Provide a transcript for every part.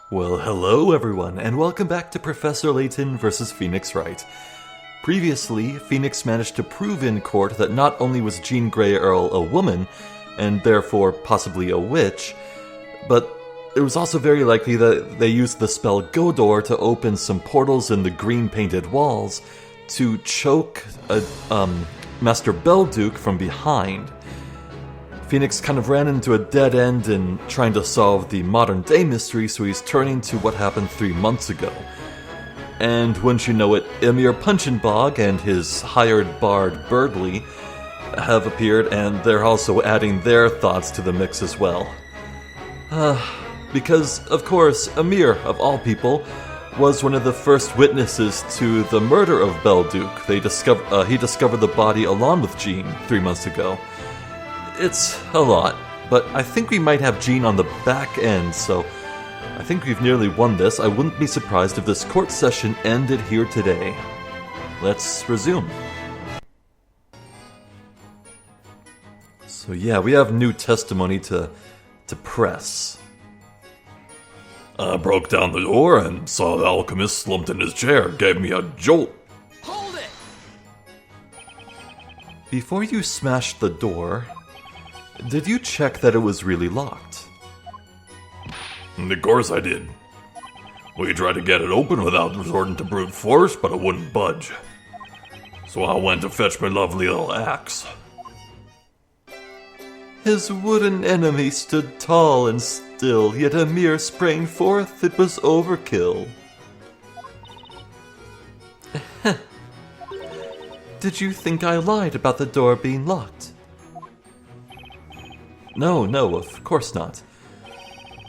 Well, hello everyone, and welcome back to Professor Layton vs. Phoenix Wright. Previously, Phoenix managed to prove in court that not only was Jean Grey Earl a woman, and therefore possibly a witch, but it was also very likely that they used the spell Godor to open some portals in the green-painted walls to choke Master Belduke from behind. Phoenix kind of ran into a dead end in trying to solve the modern-day mystery, so he's turning to what happened 3 months ago. And wouldn't you know it, Emir Punchinbog and his hired bard Birdly have appeared, and they're also adding their thoughts to the mix as well. Because, of course, Emir, of all people, was one of the first witnesses to the murder of Belduke. He discovered the body along with Jean 3 months ago. It's a lot, but I think we might have Jean on the back end, so I think we've nearly won this. I wouldn't be surprised if this court session ended here today. Let's resume. So yeah, we have new testimony to press. I broke down the door and saw the alchemist slumped in his chair. Gave me a jolt. Hold it! Before you smashed the door, did you check that it was really locked? Of course I did. We tried to get it open without resorting to brute force, but it wouldn't budge. So I went to fetch my lovely little axe. His wooden enemy stood tall and still, yet Emir sprang forth. It was overkill. Did you think I lied about the door being locked? No, of course not.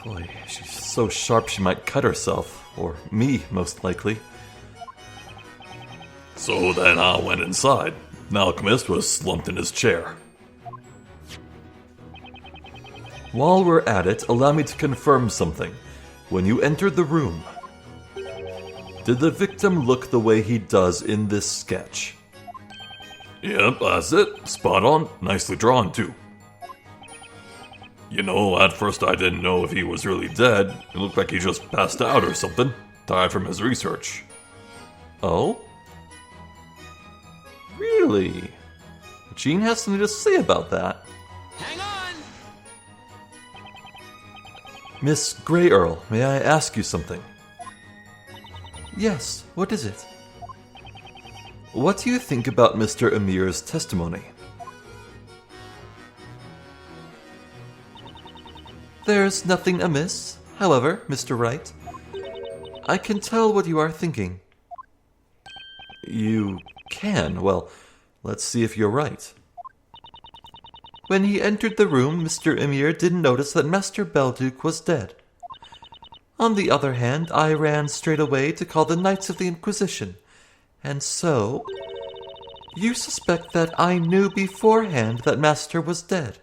Boy, she's so sharp she might cut herself. Or me, most likely. So then I went inside. The alchemist was slumped in his chair. While we're at it, allow me to confirm something. When you entered the room, did the victim look the way he does in this sketch? Yep, that's it. Spot on. Nicely drawn, too. You know, at first I didn't know if he was really dead. It looked like he just passed out or something. Died from his research. Oh? Really? Jean has something to say about that. Hang on! Miss Grey Earl, may I ask you something? Yes, what is it? What do you think about Mr. Emir's testimony? There's nothing amiss, however, Mr. Wright. I can tell what you are thinking. You can? Well, let's see if you're right. When he entered the room, Mr. Emir didn't notice that Master Belduke was dead. On the other hand, I ran straight away to call the Knights of the Inquisition, and so you suspect that I knew beforehand that Master was dead.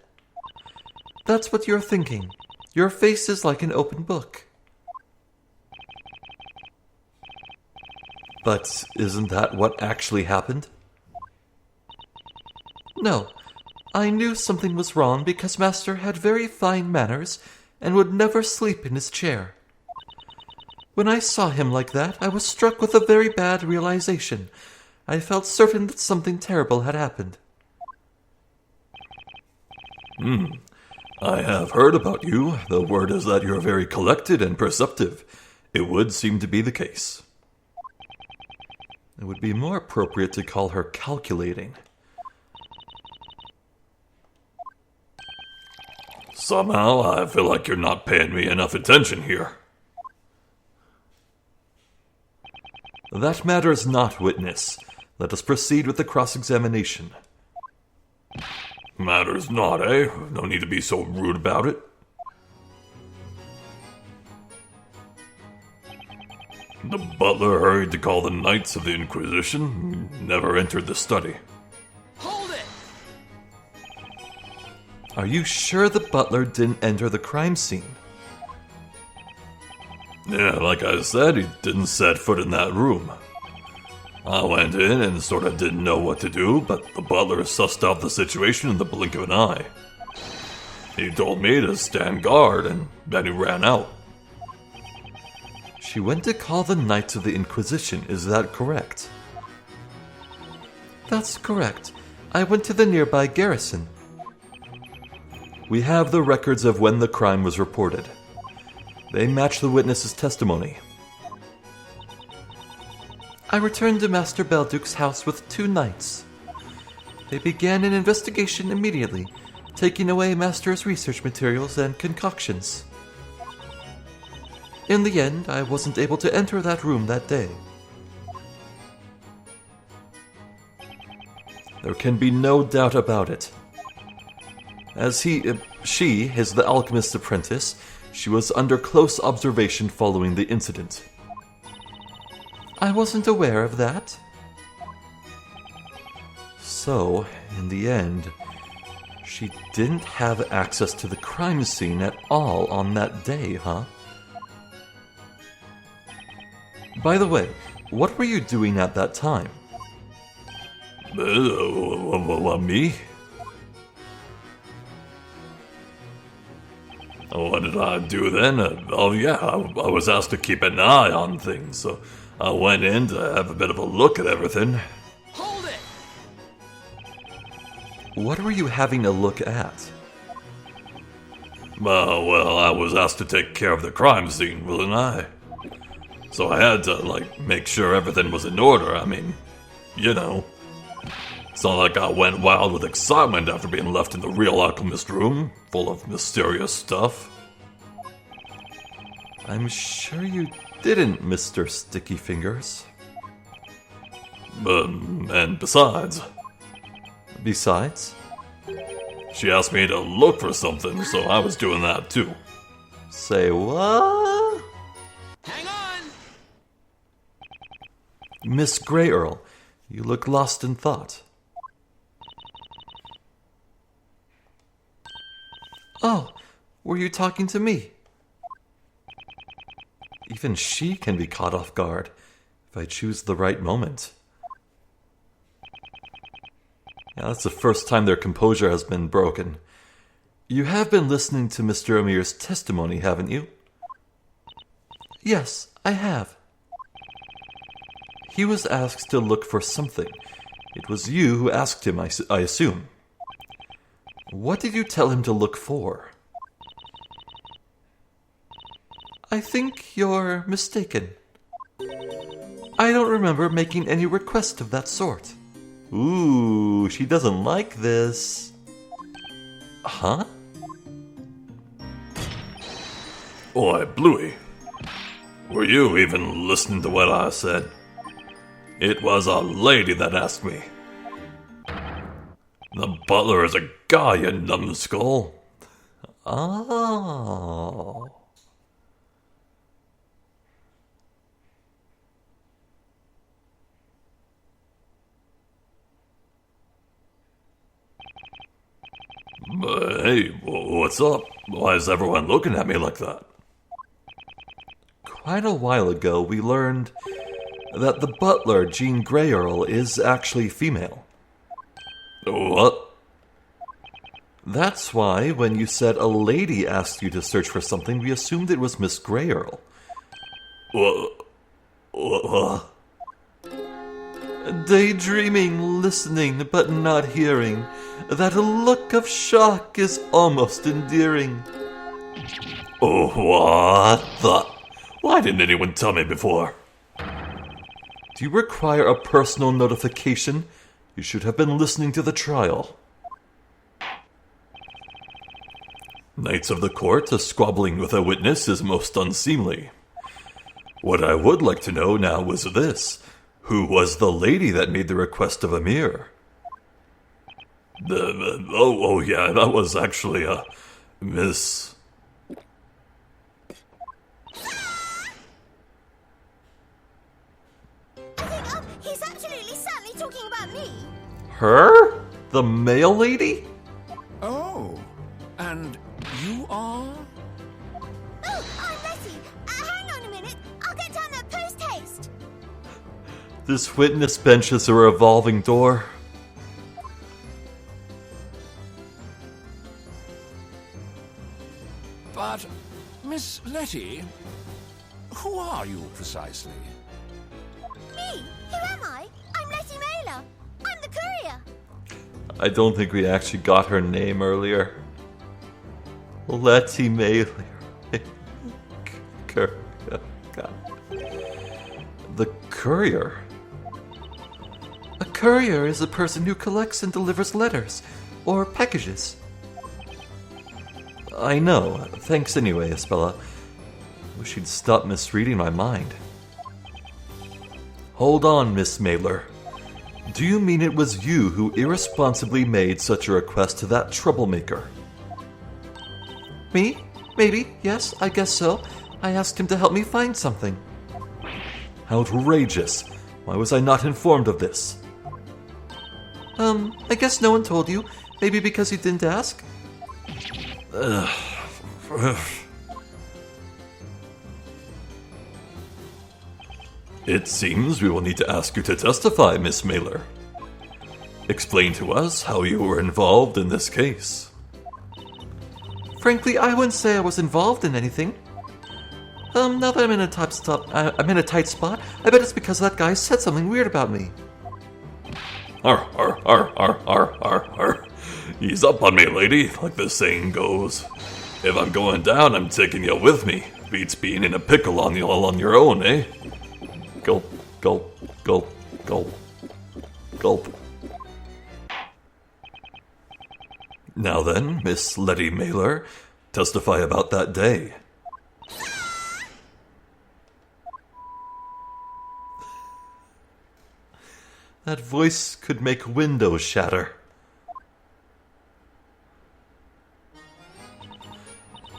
That's what you're thinking. Your face is like an open book. But isn't that what actually happened? No, I knew something was wrong because Master had very fine manners and would never sleep in his chair. When I saw him like that, I was struck with a very bad realization. I felt certain that something terrible had happened. I have heard about you. The word is that you're very collected and perceptive. It would seem to be the case. It would be more appropriate to call her calculating. Somehow, I feel like you're not paying me enough attention here. That matters not, witness. Let us proceed with the cross-examination. Matters not, eh? No need to be so rude about it. The butler hurried to call the Knights of the Inquisition. Never entered the study. Hold it! Are you sure the butler didn't enter the crime scene? Yeah, like I said, he didn't set foot in that room. I went in and sort of didn't know what to do, but the butler sussed out the situation in the blink of an eye. He told me to stand guard, and then he ran out. She went to call the Knights of the Inquisition, is that correct? That's correct. I went to the nearby garrison. We have the records of when the crime was reported. They match the witness's testimony. I returned to Master Belduke's house with 2 knights. They began an investigation immediately, taking away Master's research materials and concoctions. In the end, I wasn't able to enter that room that day. There can be no doubt about it. As she is the alchemist's apprentice, she was under close observation following the incident. I wasn't aware of that. So, in the end, she didn't have access to the crime scene at all on that day, huh? By the way, what were you doing at that time? Me? What did I do then? I was asked to keep an eye on things, so I went in to have a bit of a look at everything. Hold it! What were you having a look at? Well, I was asked to take care of the crime scene, wasn't I? So I had to, make sure everything was in order. I mean, you know. It's not like I went wild with excitement after being left in the real alchemist room, full of mysterious stuff. I'm sure you didn't, Mr. Sticky Fingers. And besides... Besides? She asked me to look for something, so I was doing that too. Say what? Hang on! Miss Grey Earl, you look lost in thought. Oh, were you talking to me? Even she can be caught off guard if I choose the right moment. Yeah, that's the first time their composure has been broken. You have been listening to Mr. Amir's testimony, haven't you? Yes, I have. He was asked to look for something. It was you who asked him, I assume. What did you tell him to look for? I think you're mistaken. I don't remember making any request of that sort. Ooh, she doesn't like this. Huh? Oi, Bluey. Were you even listening to what I said? It was a lady that asked me. The butler is a guy, you numbskull. Oh. But hey, what's up? Why is everyone looking at me like that? Quite a while ago, we learned that the butler, Jean Grey Earl, is actually female. What? That's why, when you said a lady asked you to search for something, we assumed it was Miss Grey Earl. What? Daydreaming, listening, but not hearing. That look of shock is almost endearing. Oh, what the? Why didn't anyone tell me before? Do you require a personal notification? You should have been listening to the trial. Knights of the court, squabbling with a witness is most unseemly. What I would like to know now was this. Who was the lady that made the request of Amir? Yeah, that was actually, Miss... He's absolutely certainly talking about me. Her? The male lady? Oh, and you are? Oh, I'm Letty. Hang on a minute. I'll get down there post haste. This witness bench is a revolving door. But, Miss Letty, Who are you precisely? Me? Who am I? I'm Letty Mailer. I'm the courier. I don't think we actually got her name earlier. Letty Mailer. God. The courier. A courier is a person who collects and delivers letters or packages. I know. Thanks anyway, Espella. Wish you'd stop misreading my mind. Hold on, Miss Mailer. Do you mean it was you who irresponsibly made such a request to that troublemaker? Me? Maybe, yes, I guess so. I asked him to help me find something. Outrageous! Why was I not informed of this? I guess no one told you. Maybe because you didn't ask? It seems we will need to ask you to testify, Miss Mailer. Explain to us how you were involved in this case. Frankly, I wouldn't say I was involved in anything. Now that I'm in a tight spot, I bet it's because that guy said something weird about me. Ease up on me, lady, like the saying goes. If I'm going down, I'm taking you with me. Beats being in a pickle all on your own, eh? Gulp, gulp, gulp, gulp, gulp. Now then, Miss Letty Mailer, testify about that day. That voice could make windows shatter.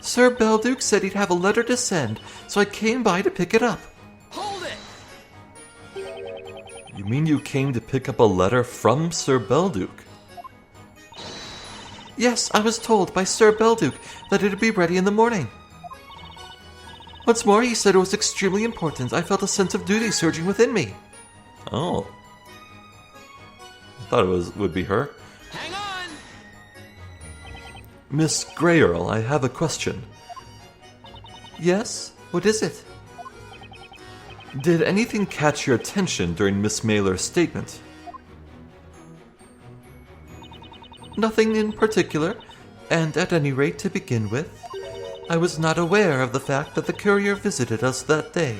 Sir Belduke said he'd have a letter to send, so I came by to pick it up. Hold it! You mean you came to pick up a letter from Sir Belduke? Yes, I was told by Sir Belduke that it'd be ready in the morning. What's more, he said it was extremely important. I felt a sense of duty surging within me. Oh. I thought it would be her. Hang on! Miss Grey Earl, I have a question. Yes? What is it? Did anything catch your attention during Miss Mailer's statement? Nothing in particular, and at any rate to begin with, I was not aware of the fact that the courier visited us that day.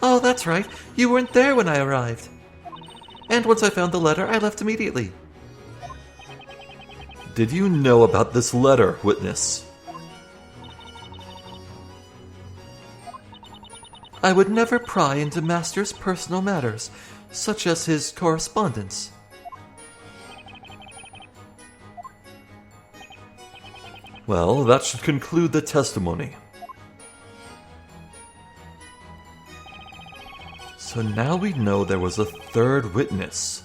Oh, that's right, you weren't there when I arrived. And once I found the letter, I left immediately. Did you know about this letter, witness? I would never pry into Master's personal matters, such as his correspondence. Well, that should conclude the testimony. So now we know there was a third witness.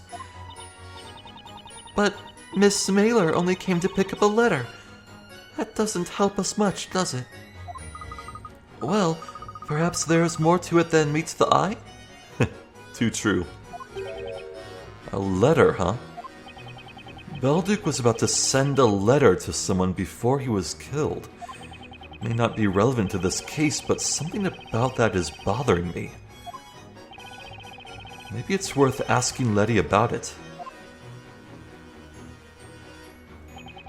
But Miss Mailer only came to pick up a letter. That doesn't help us much, does it? Well, perhaps there is more to it than meets the eye? Too true. A letter, huh? Belduke was about to send a letter to someone before he was killed. May not be relevant to this case, but something about that is bothering me. Maybe it's worth asking Letty about it.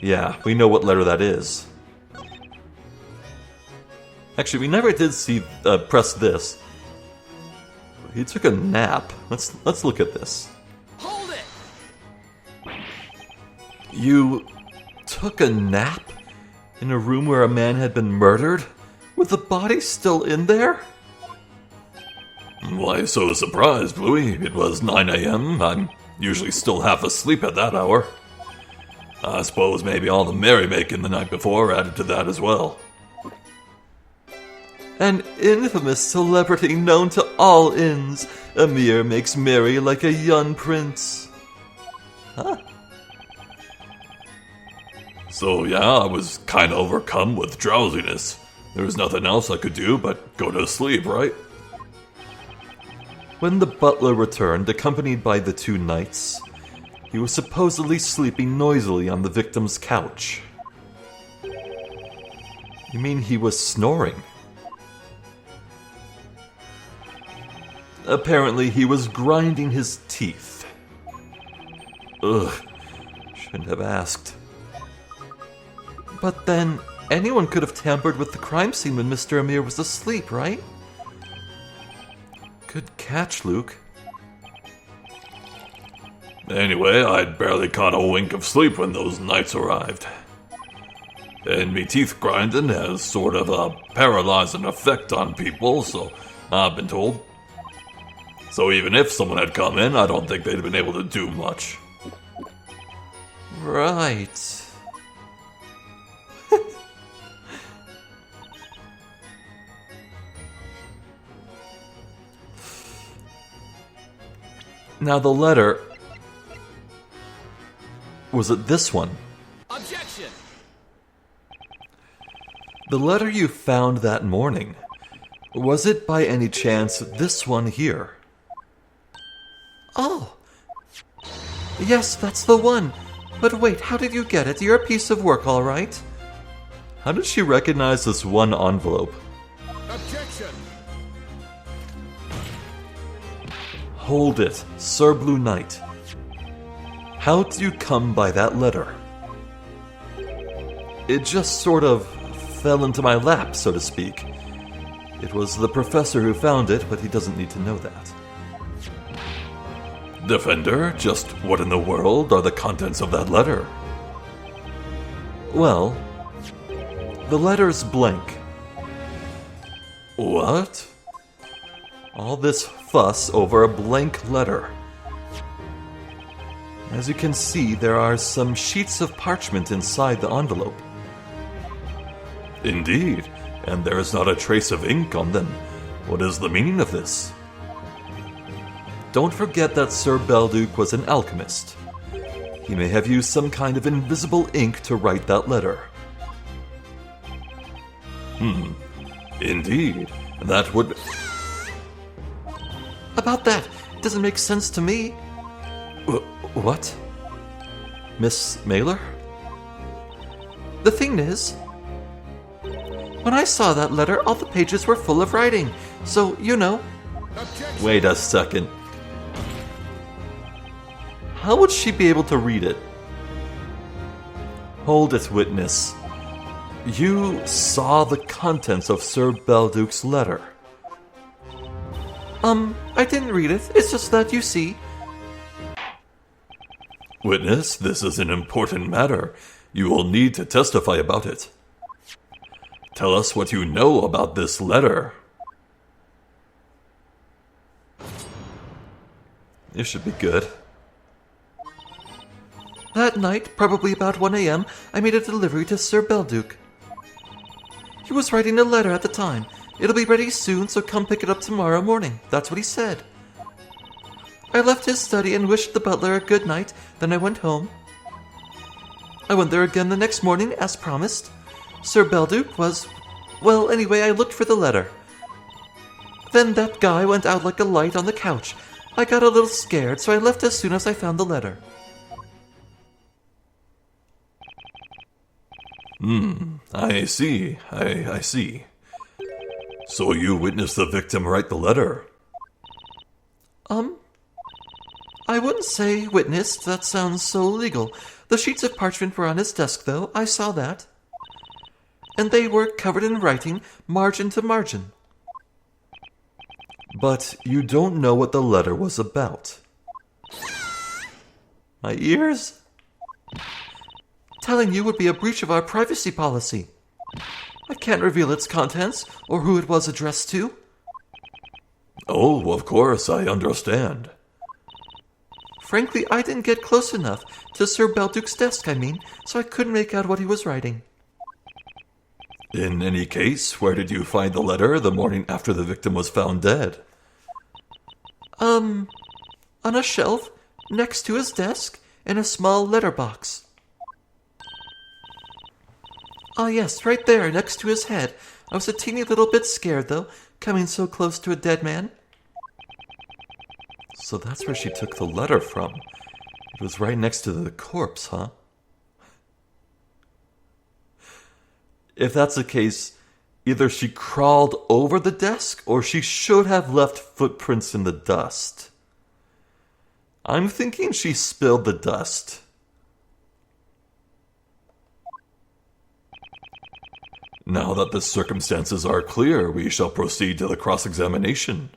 Yeah, we know what letter that is. Actually, we never did see press this. He took a nap. Let's look at this. Hold it! You took a nap in a room where a man had been murdered, with the body still in there? Why so surprised, Bluey? It was 9 a.m. I'm usually still half asleep at that hour. I suppose maybe all the merrymaking the night before added to that as well. An infamous celebrity known to all inns. Amir makes merry like a young prince. Huh? So yeah, I was kinda overcome with drowsiness. There was nothing else I could do but go to sleep, right? When the butler returned, accompanied by the two knights, he was supposedly sleeping noisily on the victim's couch. You mean he was snoring? Apparently, he was grinding his teeth. Ugh, shouldn't have asked. But then, anyone could have tampered with the crime scene when Mr. Amir was asleep, right? Good catch, Luke. Anyway, I'd barely caught a wink of sleep when those nights arrived. And me teeth grinding has sort of a paralyzing effect on people, so I've been told. So even if someone had come in, I don't think they'd have been able to do much. Right. Now the letter... Was it this one? Objection! The letter you found that morning. Was it by any chance this one here? Oh! Yes, that's the one. But wait, how did you get it? You're a piece of work, all right? How did she recognize this one envelope? Objection! Hold it, Sir Blue Knight. How did you come by that letter? It just sort of fell into my lap, so to speak. It was the professor who found it, but he doesn't need to know that. Defender, just what in the world are the contents of that letter? Well, the letter's blank. What? All this fuss over a blank letter. As you can see, there are some sheets of parchment inside the envelope. Indeed, and there is not a trace of ink on them. What is the meaning of this? Don't forget that Sir Belduke was an alchemist. He may have used some kind of invisible ink to write that letter. Indeed, that would... About that, it doesn't make sense to me. What? Miss Mailer? The thing is, when I saw that letter, all the pages were full of writing. So, you know. Objection! Wait a second. How would she be able to read it? Hold it, witness. You saw the contents of Sir Belduke's letter. I didn't read it. It's just that, you see. Witness, this is an important matter. You will need to testify about it. Tell us what you know about this letter. It should be good. That night, probably about 1 a.m., I made a delivery to Sir Belduke. He was writing a letter at the time. It'll be ready soon, so come pick it up tomorrow morning. That's what he said. I left his study and wished the butler a good night, then I went home. I went there again the next morning, as promised. Sir Belduke was... Well, anyway, I looked for the letter. Then that guy went out like a light on the couch. I got a little scared, so I left as soon as I found the letter. I see. I see. So you witnessed the victim write the letter? I wouldn't say witnessed. That sounds so legal. The sheets of parchment were on his desk, though. I saw that. And they were covered in writing, margin to margin. But you don't know what the letter was about. My ears? Telling you would be a breach of our privacy policy. I can't reveal its contents or who it was addressed to. Oh, of course, I understand. Frankly, I didn't get close enough to Sir Belduke's desk, so I couldn't make out what he was writing. In any case, where did you find the letter the morning after the victim was found dead? On a shelf next to his desk in a small letterbox. Ah, yes, right there, next to his head. I was a teeny little bit scared, though, coming so close to a dead man. So that's where she took the letter from. It was right next to the corpse, huh? If that's the case, Either she crawled over the desk, or she should have left footprints in the dust. I'm thinking she spilled the dust. Now that the circumstances are clear, we shall proceed to the cross-examination.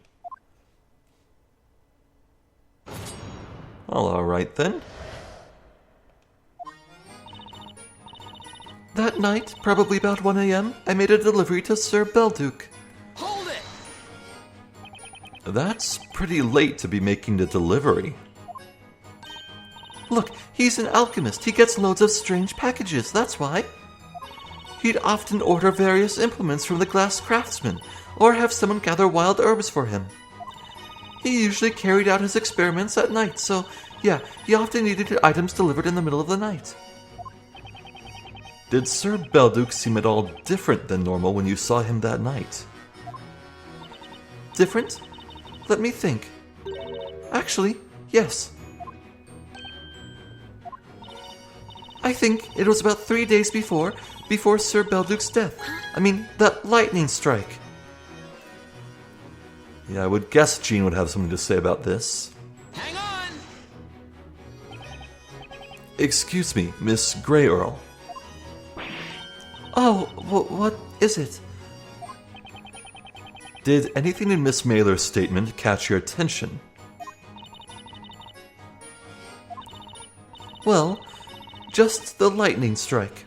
Well, all right then. That night, probably about 1 a.m., I made a delivery to Sir Belduke. Hold it! That's pretty late to be making the delivery. Look, he's an alchemist. He gets loads of strange packages, that's why. He'd often order various implements from the glass craftsman, or have someone gather wild herbs for him. He usually carried out his experiments at night, so yeah, he often needed items delivered in the middle of the night. Did Sir Belduke seem at all different than normal when you saw him that night? Different? Let me think. Actually, yes. I think it was about 3 days before Sir Belduke's death. I mean, that lightning strike. Yeah, I would guess Jean would have something to say about this. Hang on! Excuse me, Miss Grey Earl. Oh, what is it? Did anything in Miss Mailer's statement catch your attention? Well, just the lightning strike.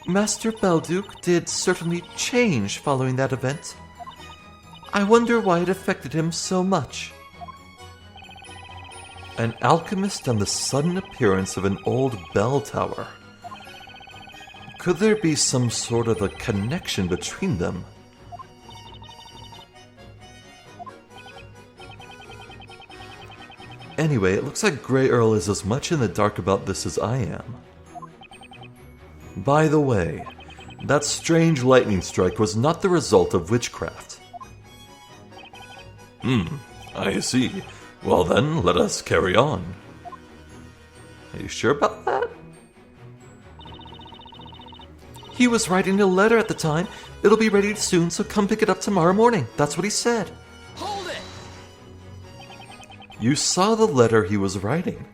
Master Belduke did certainly change following that event. I wonder why it affected him so much. An alchemist and the sudden appearance of an old bell tower. Could there be some sort of a connection between them? Anyway, it looks like Grey Earl is as much in the dark about this as I am. By the way, that strange lightning strike was not the result of witchcraft. I see. Well then, let us carry on. Are you sure about that? He was writing a letter at the time. It'll be ready soon, so come pick it up tomorrow morning. That's what he said. Hold it! You saw the letter he was writing.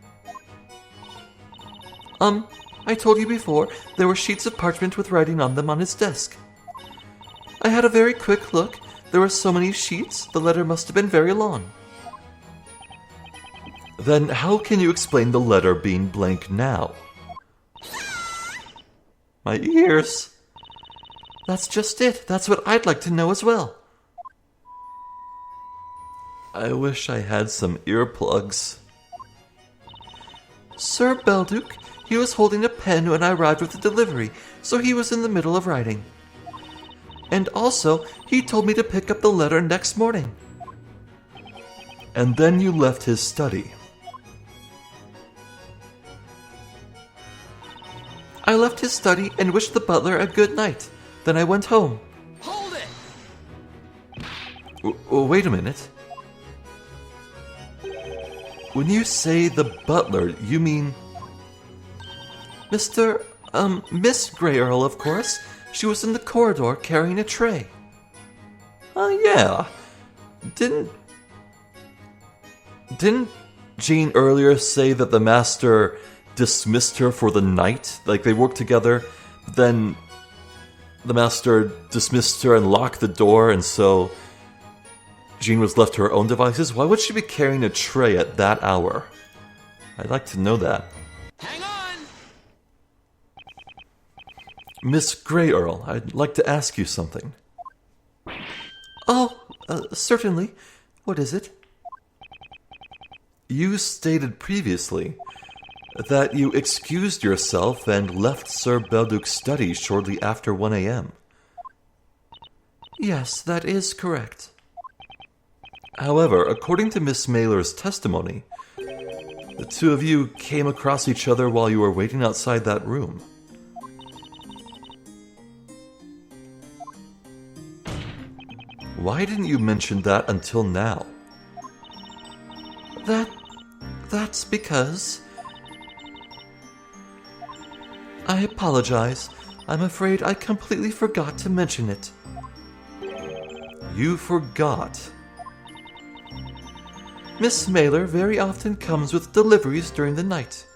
I told you before, there were sheets of parchment with writing on them on his desk. I had a very quick look. There were so many sheets, the letter must have been very long. Then how can you explain the letter being blank now? My ears. That's just it. That's what I'd like to know as well. I wish I had some earplugs. Sir Belduke, he was holding a pen when I arrived with the delivery, so he was in the middle of writing. And also, he told me to pick up the letter next morning. And then you left his study. I left his study and wished the butler a good night. Then I went home. Hold it! Wait a minute. When you say the butler, you mean... Miss Grey Earl, of course. She was in the corridor carrying a tray. Oh, yeah. Didn't Jean earlier say that the master dismissed her for the night? Like, they worked together, then the master dismissed her and locked the door, and so Jean was left to her own devices? Why would she be carrying a tray at that hour? I'd like to know that. Hang on! Miss Grey Earl, I'd like to ask you something. Oh, certainly. What is it? You stated previously that you excused yourself and left Sir Belduke's study shortly after 1 a.m. Yes, that is correct. However, according to Miss Mailer's testimony, the two of you came across each other while you were waiting outside that room. Why didn't you mention that until now? That's because... I apologize. I'm afraid I completely forgot to mention it. You forgot. Miss Mailer very often comes with deliveries during the night.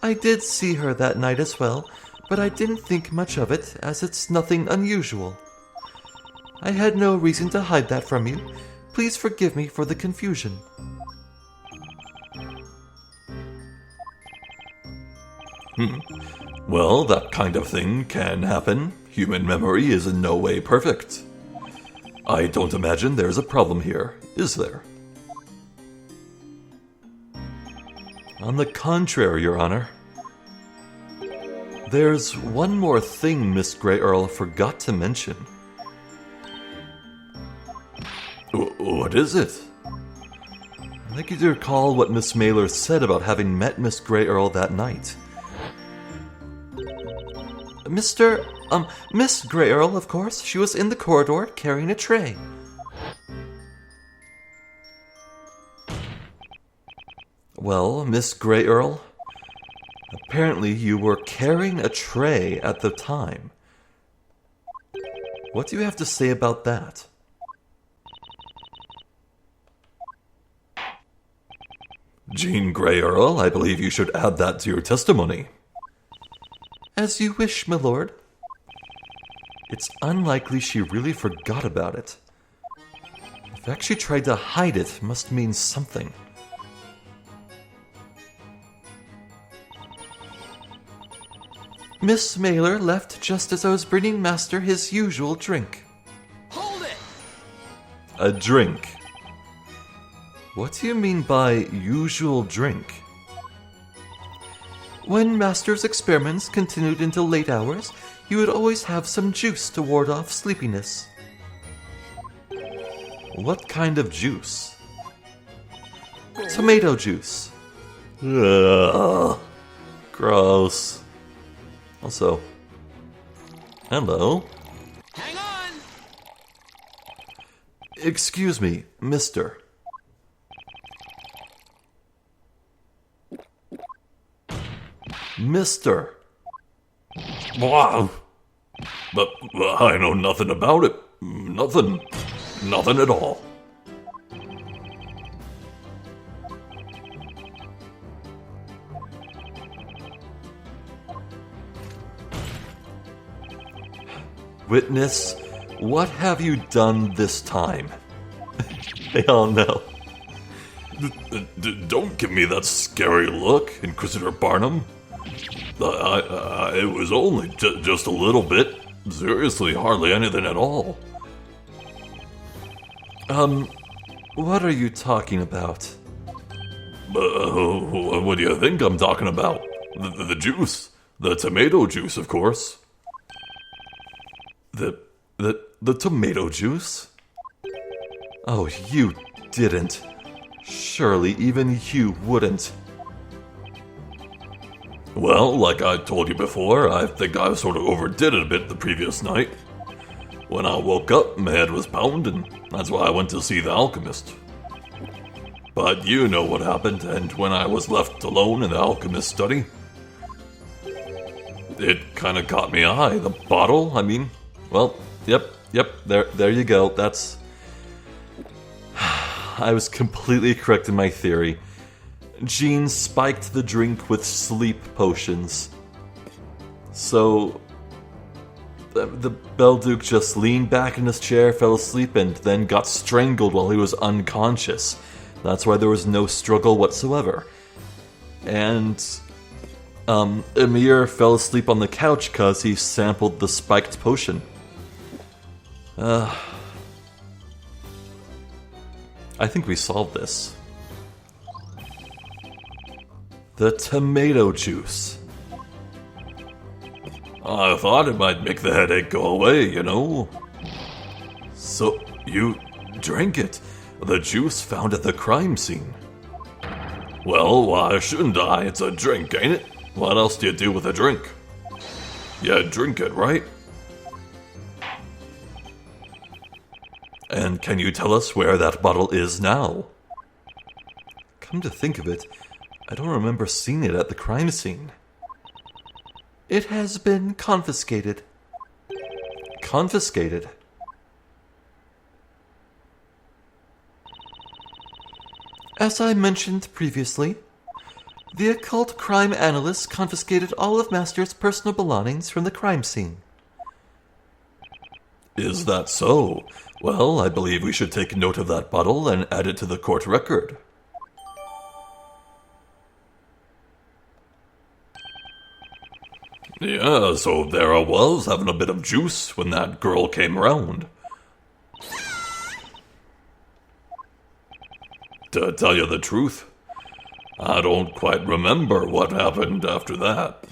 I did see her that night as well, but I didn't think much of it, as it's nothing unusual. I had no reason to hide that from you. Please forgive me for the confusion. Well, that kind of thing can happen. Human memory is in no way perfect. I don't imagine there's a problem here, is there? On the contrary, Your Honor. There's one more thing Miss Grey Earl forgot to mention. What is it? I'd like you to recall what Miss Mailer said about having met Miss Grey Earl that night. Miss Grey Earl, of course. She was in the corridor carrying a tray. Well, Miss Grey Earl, apparently you were carrying a tray at the time. What do you have to say about that? Jean Grey Earl, I believe you should add that to your testimony. As you wish, my lord. It's unlikely she really forgot about it. The fact she tried to hide it must mean something. Miss Mailer left just as I was bringing Master his usual drink. Hold it! A drink? What do you mean by usual drink? When Master's experiments continued into late hours, he would always have some juice to ward off sleepiness. What kind of juice? Tomato juice. Ugh. Gross. Also, hello? Hang on! Excuse me, mister. Mister. Wow. But I know nothing about it. Nothing. Nothing at all. Witness, what have you done this time? They all know. Don't give me that scary look, Inquisitor Barnum. It was only just a little bit. Seriously, hardly anything at all. What are you talking about? What do you think I'm talking about? The juice. The tomato juice, of course. The tomato juice? Oh, you didn't. Surely even you wouldn't. Well, like I told you before, I think I sort of overdid it a bit the previous night. When I woke up, my head was pounding. That's why I went to see the alchemist. But you know what happened, and when I was left alone in the alchemist's study, it kind of caught me eye. The bottle, I mean, well, yep, there you go. That's... I was completely correct in my theory. Jean spiked the drink with sleep potions. So, the Belduke just leaned back in his chair, fell asleep, and then got strangled while he was unconscious. That's why there was no struggle whatsoever. And, Emir fell asleep on the couch because he sampled the spiked potion. I think we solved this. The tomato juice. I thought it might make the headache go away, you know. So, you drank it? The juice found at the crime scene? Well, why shouldn't I? It's a drink, ain't it? What else do you do with a drink? You drink it, right? And can you tell us where that bottle is now? Come to think of it, I don't remember seeing it at the crime scene. It has been confiscated. Confiscated? As I mentioned previously, the occult crime analyst confiscated all of Master's personal belongings from the crime scene. Is that so? Well, I believe we should take note of that bottle and add it to the court record. Yeah, so there I was, having a bit of juice when that girl came round. To tell you the truth, I don't quite remember what happened after that.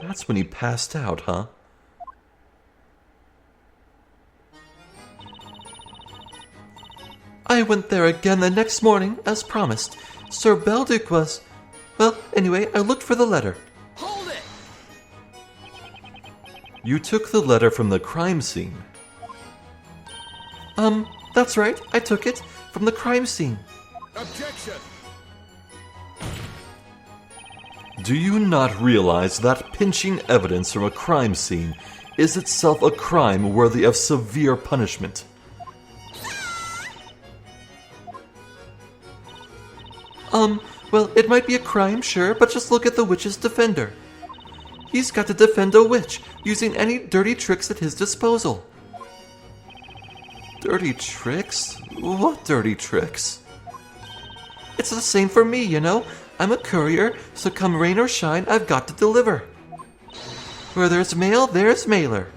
That's when he passed out, huh? I went there again the next morning, as promised. Sir Belduc was... Well, anyway, I looked for the letter. Hold it! You took the letter from the crime scene. That's right, I took it from the crime scene. Objection! Do you not realize that pinching evidence from a crime scene is itself a crime worthy of severe punishment? Well, it might be a crime, sure, but just look at the witch's defender. He's got to defend a witch, using any dirty tricks at his disposal. Dirty tricks? What dirty tricks? It's the same for me, you know. I'm a courier, so come rain or shine, I've got to deliver. Where there's mail, there's mailer.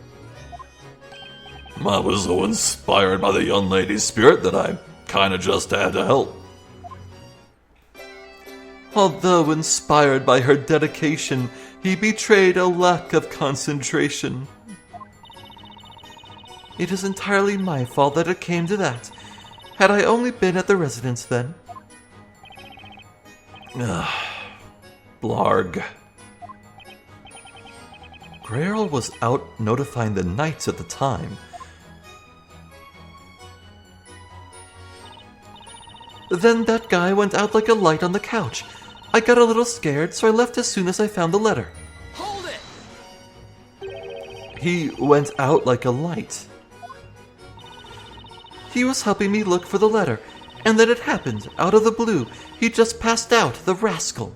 I was so inspired by the young lady's spirit that I kinda just had to help. Although inspired by her dedication, he betrayed a lack of concentration. It is entirely my fault that it came to that. Had I only been at the residence then. Blarg. Grail was out notifying the knights at the time. Then that guy went out like a light on the couch. I got a little scared, so I left as soon as I found the letter. Hold it! He went out like a light. He was helping me look for the letter, and then it happened, out of the blue. He just passed out, the rascal.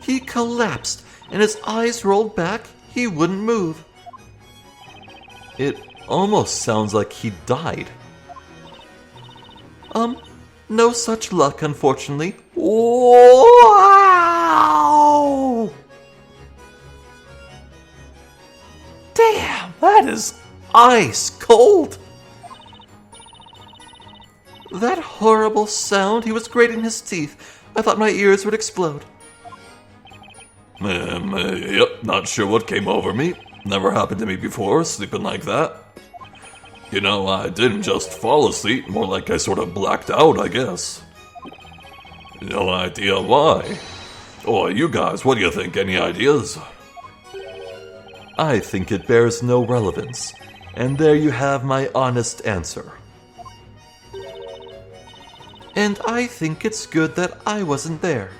He collapsed, and his eyes rolled back. He wouldn't move. It almost sounds like he died. No such luck, unfortunately. Wow! Damn, that is ice cold. That horrible sound, he was grating his teeth. I thought my ears would explode. Yep, not sure what came over me. Never happened to me before, sleeping like that. You know, I didn't just fall asleep, more like I sort of blacked out, I guess. No idea why. Oh, you guys, what do you think? Any ideas? I think it bears no relevance. And there you have my honest answer. And I think it's good that I wasn't there.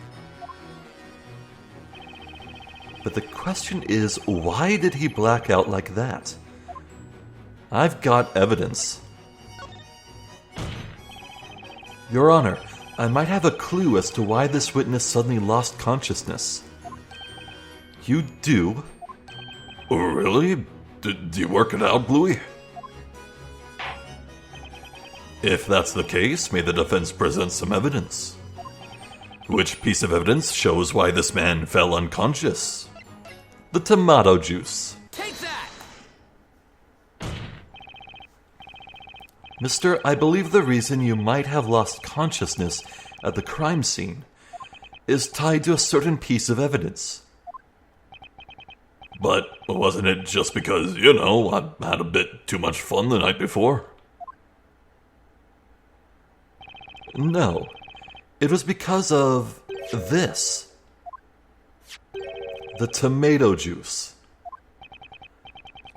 But the question is, why did he black out like that? I've got evidence. Your Honor, I might have a clue as to why this witness suddenly lost consciousness. You do? Oh, really? Did you work it out, Bluey? If that's the case, may the defense present some evidence. Which piece of evidence shows why this man fell unconscious? The tomato juice. Take that! Mister, I believe the reason you might have lost consciousness at the crime scene is tied to a certain piece of evidence. But wasn't it just because, you know, I had a bit too much fun the night before? No, it was because of this. The tomato juice.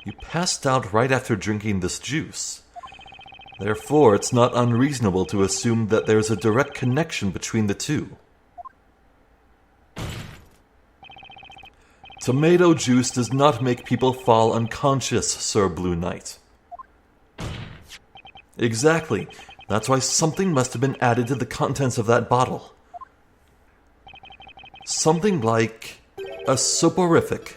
You passed out right after drinking this juice. Therefore, it's not unreasonable to assume that there's a direct connection between the two. Tomato juice does not make people fall unconscious, Sir Blue Knight. Exactly. That's why something must have been added to the contents of that bottle. Something like a soporific.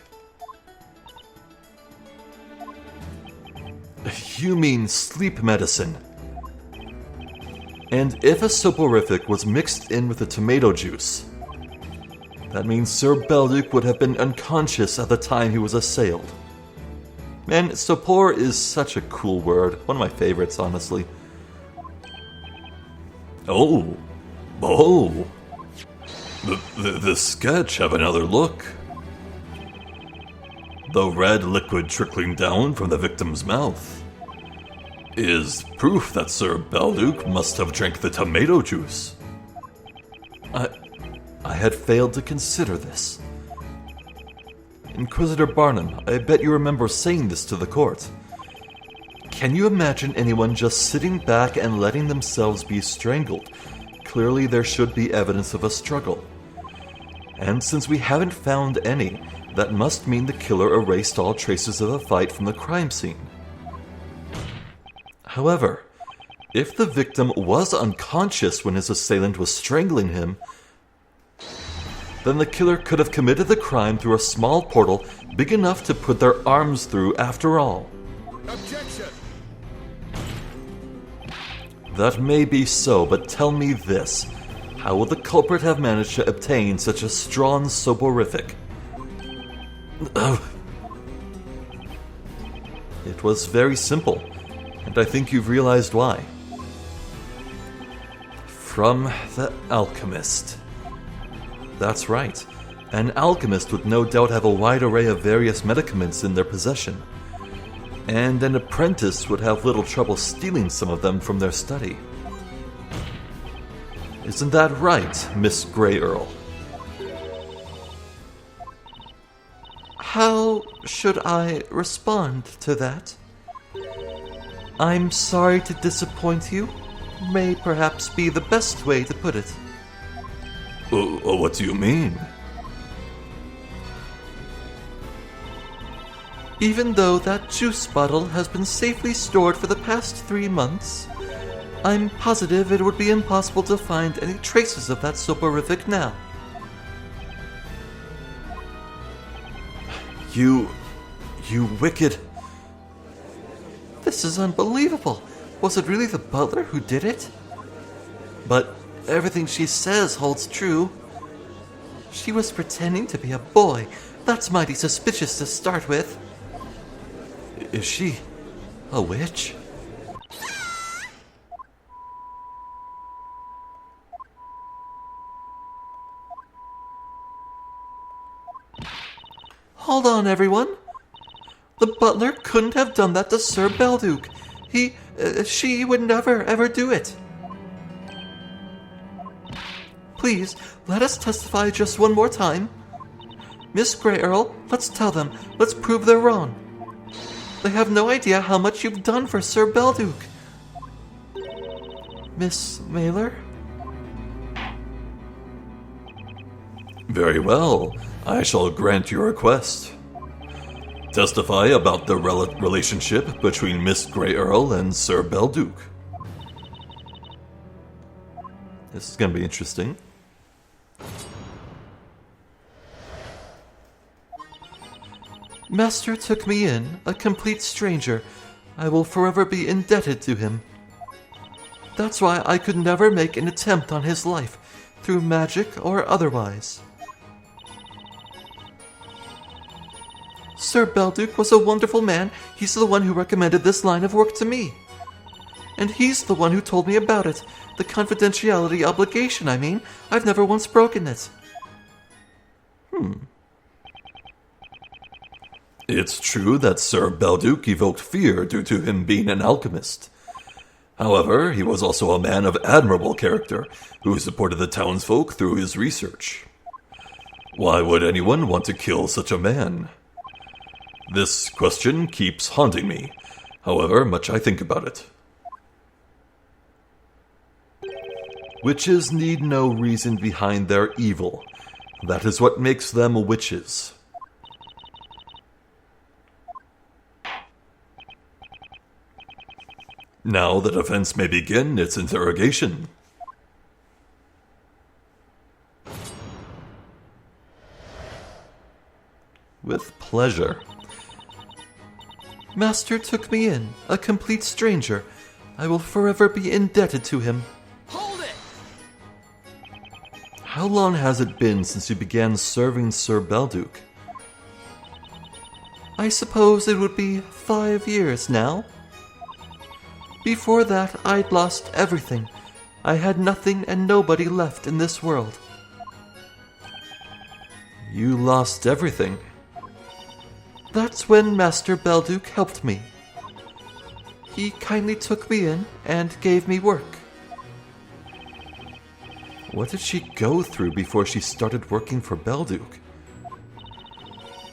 You mean sleep medicine. And if a soporific was mixed in with the tomato juice, that means Sir Belduc would have been unconscious at the time he was assailed. Man, sopor is such a cool word. One of my favorites, honestly. Oh. The sketch, have another look. The red liquid trickling down from the victim's mouth is proof that Sir Belduc must have drank the tomato juice. I had failed to consider this. Inquisitor Barnum, I bet you remember saying this to the court. Can you imagine anyone just sitting back and letting themselves be strangled? Clearly there should be evidence of a struggle. And since we haven't found any, that must mean the killer erased all traces of a fight from the crime scene. However, if the victim was unconscious when his assailant was strangling him, then the killer could have committed the crime through a small portal big enough to put their arms through after all. Objection! That may be so, but tell me this. How will the culprit have managed to obtain such a strong soporific? It was very simple, and I think you've realized why. From the alchemist. That's right. An alchemist would no doubt have a wide array of various medicaments in their possession, and an apprentice would have little trouble stealing some of them from their study. Isn't that right, Miss Grey Earl? How should I respond to that? I'm sorry to disappoint you, may perhaps be the best way to put it. What do you mean? Even though that juice bottle has been safely stored for the past 3 months, I'm positive it would be impossible to find any traces of that soporific now. You wicked... This is unbelievable. Was it really the butler who did it? But everything she says holds true. She was pretending to be a boy. That's mighty suspicious to start with. Is she a witch? Hold on, everyone. The butler couldn't have done that to Sir Belduc. She would never, ever do it. Please, let us testify just one more time. Miss Grey Earl, let's tell them. Let's prove they're wrong. They have no idea how much you've done for Sir Belduc. Miss Mailer? Very well. I shall grant your request. Testify about the relationship between Miss Grey Earl and Sir Belduc. This is going to be interesting. Master took me in, a complete stranger. I will forever be indebted to him. That's why I could never make an attempt on his life, through magic or otherwise. Sir Belduc was a wonderful man. He's the one who recommended this line of work to me. And he's the one who told me about it. The confidentiality obligation, I mean. I've never once broken it. It's true that Sir Belduc evoked fear due to him being an alchemist. However, he was also a man of admirable character, who supported the townsfolk through his research. Why would anyone want to kill such a man? This question keeps haunting me, however much I think about it. Witches need no reason behind their evil. That is what makes them witches. Now the defense may begin its interrogation. With pleasure. Master took me in, a complete stranger. I will forever be indebted to him. Hold it! How long has it been since you began serving Sir Belduke? I suppose it would be 5 years now. Before that, I'd lost everything. I had nothing and nobody left in this world. You lost everything? That's when Master Belduke helped me. He kindly took me in and gave me work. What did she go through before she started working for Belduke?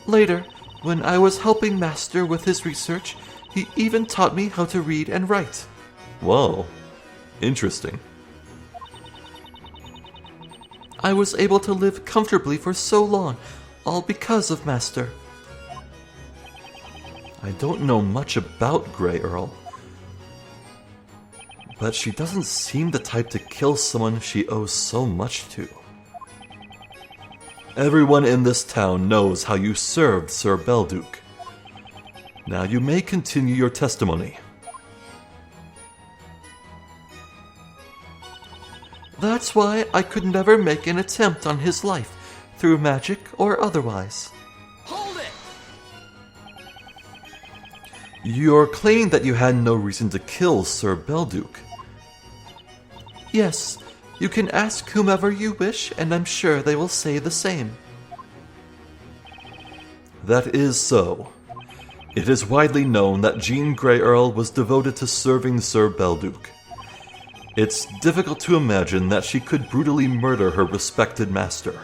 Later, when I was helping Master with his research, he even taught me how to read and write. Whoa, interesting. I was able to live comfortably for so long, all because of Master. I don't know much about Grey Earl, but she doesn't seem the type to kill someone she owes so much to. Everyone in this town knows how you served Sir Belduke. Now you may continue your testimony. That's why I could never make an attempt on his life, through magic or otherwise. Hold it! You're claiming that you had no reason to kill Sir Belduke. Yes, you can ask whomever you wish, and I'm sure they will say the same. That is so. It is widely known that Jean Grey Earl was devoted to serving Sir Belduke. It's difficult to imagine that she could brutally murder her respected master.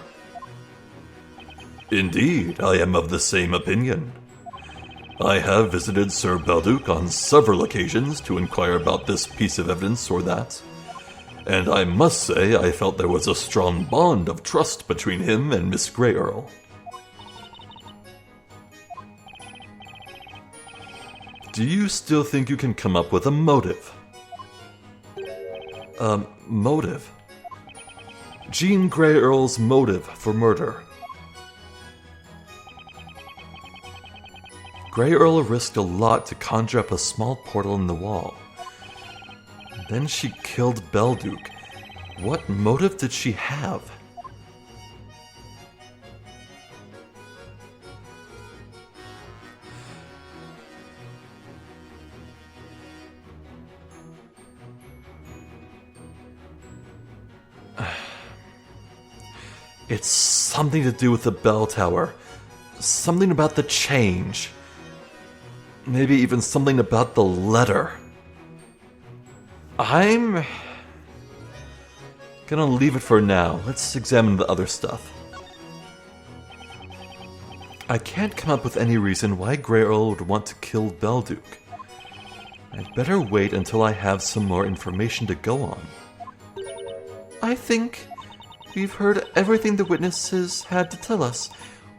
Indeed, I am of the same opinion. I have visited Sir Belduke on several occasions to inquire about this piece of evidence or that, and I must say I felt there was a strong bond of trust between him and Miss Grey Earl. Do you still think you can come up with a motive? Motive? Jean Grey Earl's motive for murder. Grey Earl risked a lot to conjure up a small portal in the wall. Then she killed Belduke. What motive did she have? It's something to do with the bell tower. Something about the change. Maybe even something about the letter. I'm gonna leave it for now. Let's examine the other stuff. I can't come up with any reason why Grey Earl would want to kill Belduke. I'd better wait until I have some more information to go on. I think we've heard everything the witnesses had to tell us.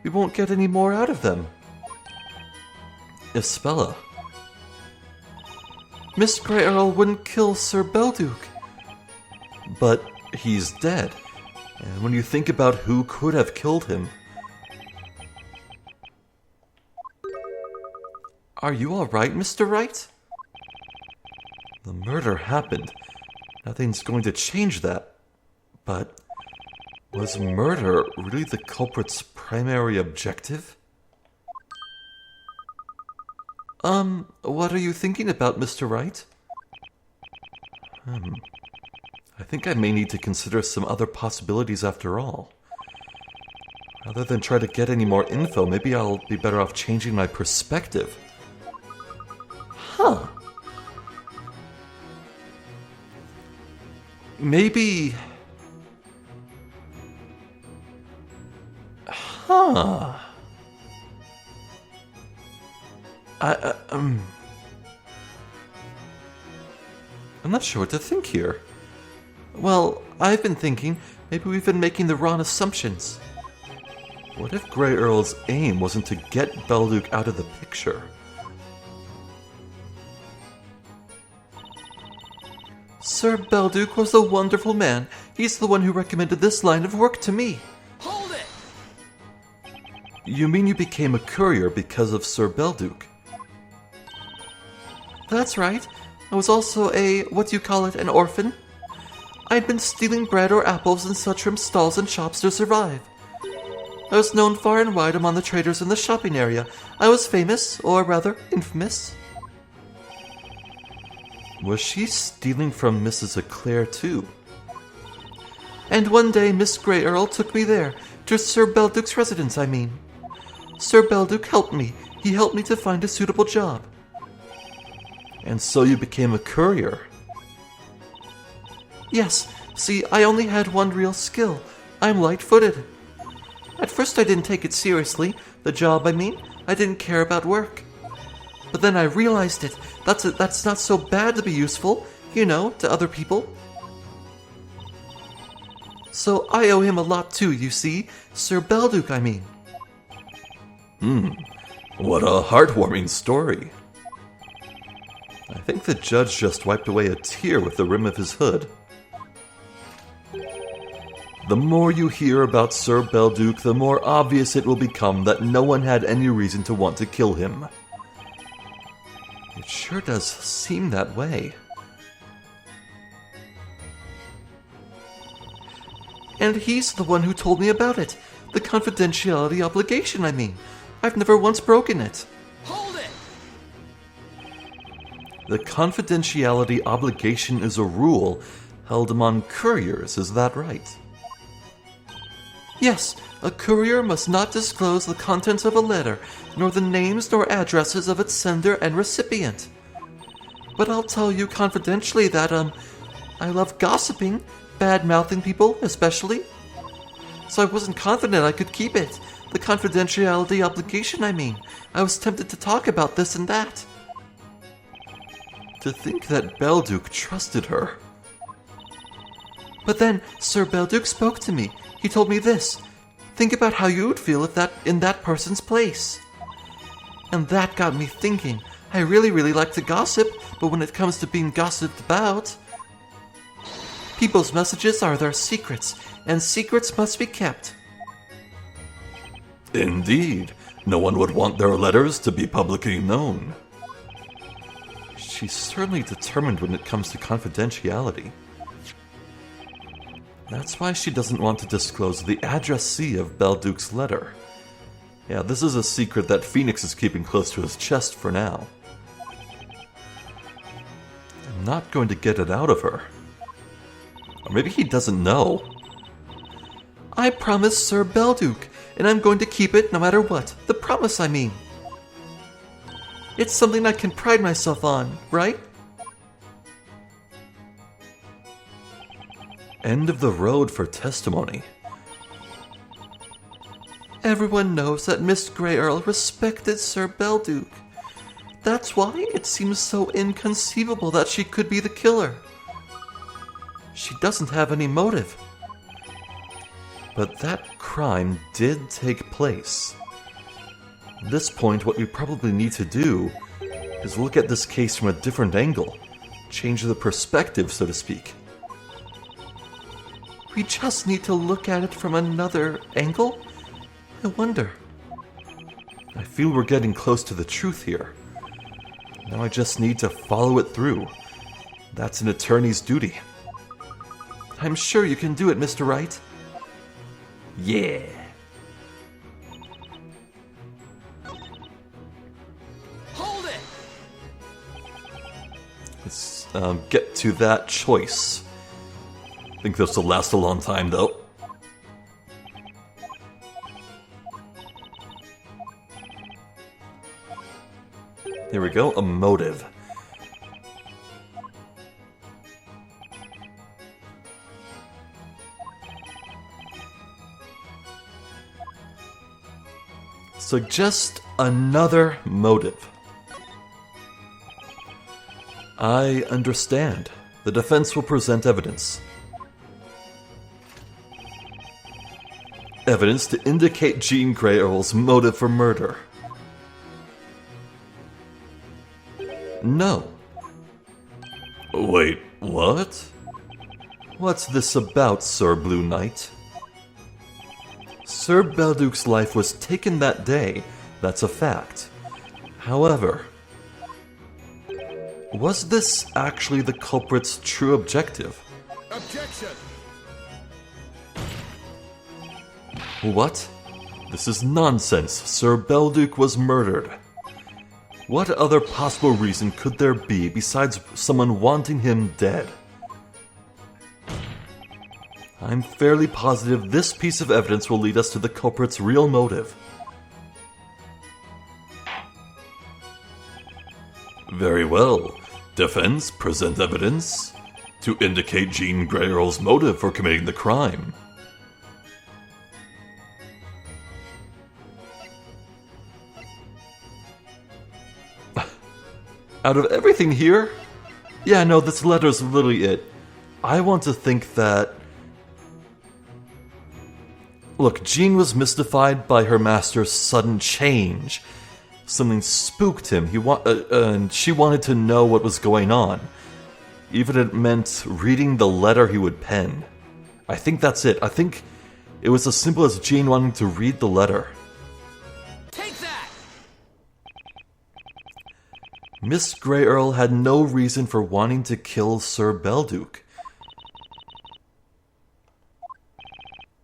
We won't get any more out of them. Ispella. Miss Grey Earl wouldn't kill Sir Belduke. But he's dead. And when you think about who could have killed him... Are you alright, Mr. Wright? The murder happened. Nothing's going to change that. But was murder really the culprit's primary objective? What are you thinking about, Mr. Wright? I think I may need to consider some other possibilities after all. Rather than try to get any more info, maybe I'll be better off changing my perspective. Huh. Maybe... Huh. I'm not sure what to think here. Well, I've been thinking maybe we've been making the wrong assumptions. What if Grey Earl's aim wasn't to get Belduke out of the picture? Sir Belduke was a wonderful man. He's the one who recommended this line of work to me. Hold it! You mean you became a courier because of Sir Belduke? That's right. I was also an orphan. I'd been stealing bread or apples and such from stalls and shops to survive. I was known far and wide among the traders in the shopping area. I was famous, or rather, infamous. Was she stealing from Mrs. Eclair too? And one day Miss Grey Earl took me there, to Sir Belduke's residence, I mean. Sir Belduke helped me. He helped me to find a suitable job. And so you became a courier? Yes, see, I only had one real skill. I'm light-footed. At first I didn't take it seriously. The job, I mean. I didn't care about work. But then I realized it. That's not so bad to be useful, to other people. So I owe him a lot too, you see. Sir Belduke, I mean. What a heartwarming story. I think the judge just wiped away a tear with the rim of his hood. The more you hear about Sir Belduke, the more obvious it will become that no one had any reason to want to kill him. It sure does seem that way. And he's the one who told me about it. The confidentiality obligation, I mean. I've never once broken it. Hold it! The confidentiality obligation is a rule held among couriers, is that right? Yes, a courier must not disclose the contents of a letter, nor the names nor addresses of its sender and recipient. But I'll tell you confidentially that, I love gossiping, bad-mouthing people, especially. So I wasn't confident I could keep it. The confidentiality obligation, I mean. I was tempted to talk about this and that. To think that Belduke trusted her. But then Sir Belduke spoke to me. He told me this. Think about how you would feel if in that person's place. And that got me thinking. I really like to gossip, but when it comes to being gossiped about, people's messages are their secrets, and secrets must be kept. Indeed, no one would want their letters to be publicly known. She's certainly determined when it comes to confidentiality. That's why she doesn't want to disclose the addressee of Belduke's letter. Yeah, this is a secret that Phoenix is keeping close to his chest for now. I'm not going to get it out of her. Or maybe he doesn't know. I promised Sir Belduke, and I'm going to keep it no matter what. The promise, I mean. It's something I can pride myself on, right? End of the road for testimony. Everyone knows that Miss Grey Earl respected Sir Belduke. That's why it seems so inconceivable that she could be the killer. She doesn't have any motive. But that crime did take place. At this point, what we probably need to do is look at this case from a different angle. Change the perspective, so to speak. We just need to look at it from another angle? I wonder. I feel we're getting close to the truth here. Now I just need to follow it through. That's an attorney's duty. I'm sure you can do it, Mr. Wright. Yeah. Hold it! Let's get to that choice. I think this will last a long time, though. Here we go, a motive. Suggest another motive. I understand. The defense will present evidence. Evidence to indicate Jean Grey Earl's motive for murder. No. Wait, what? What's this about, Sir Blue Knight? Sir Belduke's life was taken that day, that's a fact. However, was this actually the culprit's true objective? Objection! What? This is nonsense. Sir Belduke was murdered. What other possible reason could there be besides someone wanting him dead? I'm fairly positive this piece of evidence will lead us to the culprit's real motive. Very well. Defense, present evidence to indicate Jean Grey Earl's motive for committing the crime. Out of everything here? Yeah, no, this letter's literally it. I want to think that... Look, Jean was mystified by her master's sudden change. Something spooked him, and she wanted to know what was going on. Even if it meant reading the letter he would pen. I think that's it. I think it was as simple as Jean wanting to read the letter. Take that! Miss Grey Earl had no reason for wanting to kill Sir Belduke.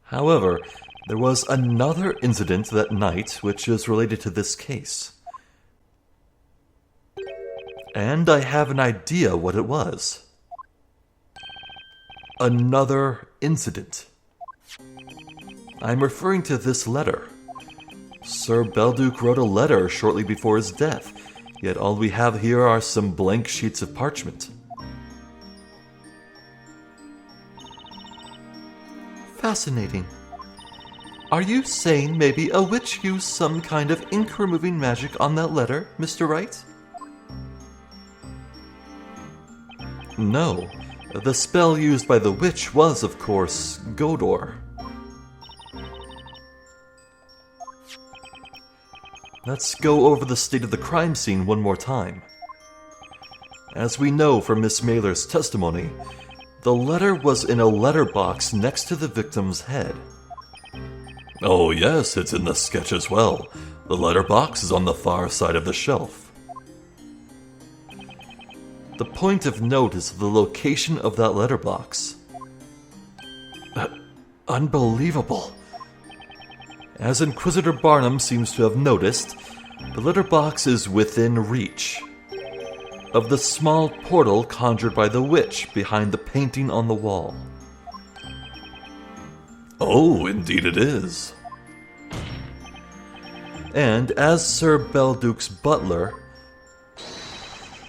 However, there was another incident that night which is related to this case. And I have an idea what it was. Another incident. I'm referring to this letter. Sir Belduke wrote a letter shortly before his death, yet all we have here are some blank sheets of parchment. Fascinating. Are you saying maybe a witch used some kind of ink-removing magic on that letter, Mr. Wright? No. The spell used by the witch was, of course, Godor. Let's go over the state of the crime scene one more time. As we know from Miss Mailer's testimony, the letter was in a letterbox next to the victim's head. Oh yes, it's in the sketch as well. The letterbox is on the far side of the shelf. The point of note is the location of that letterbox. Unbelievable. As Inquisitor Barnum seems to have noticed, the letterbox is within reach of the small portal conjured by the witch behind the painting on the wall. Oh, indeed it is. And as Sir Belduke's butler,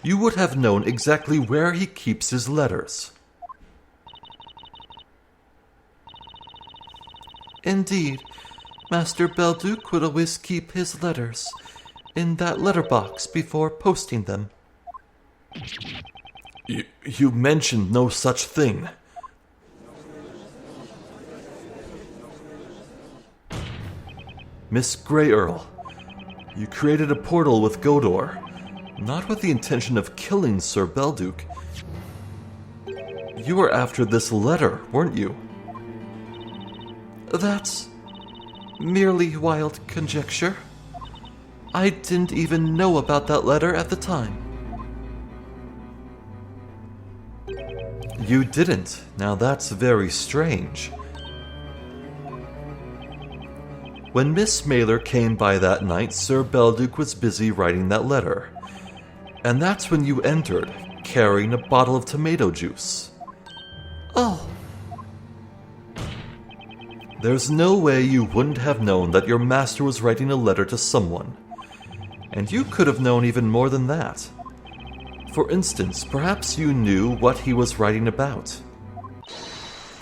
you would have known exactly where he keeps his letters. Indeed, Master Belduke would always keep his letters in that letterbox before posting them. You mentioned no such thing. Miss Grey Earl, you created a portal with Godor, not with the intention of killing Sir Belduke. You were after this letter, weren't you? That's merely wild conjecture. I didn't even know about that letter at the time. You didn't. Now that's very strange. When Miss Mailer came by that night, Sir Belduke was busy writing that letter. And that's when you entered, carrying a bottle of tomato juice. Oh. There's no way you wouldn't have known that your master was writing a letter to someone. And you could have known even more than that. For instance, perhaps you knew what he was writing about.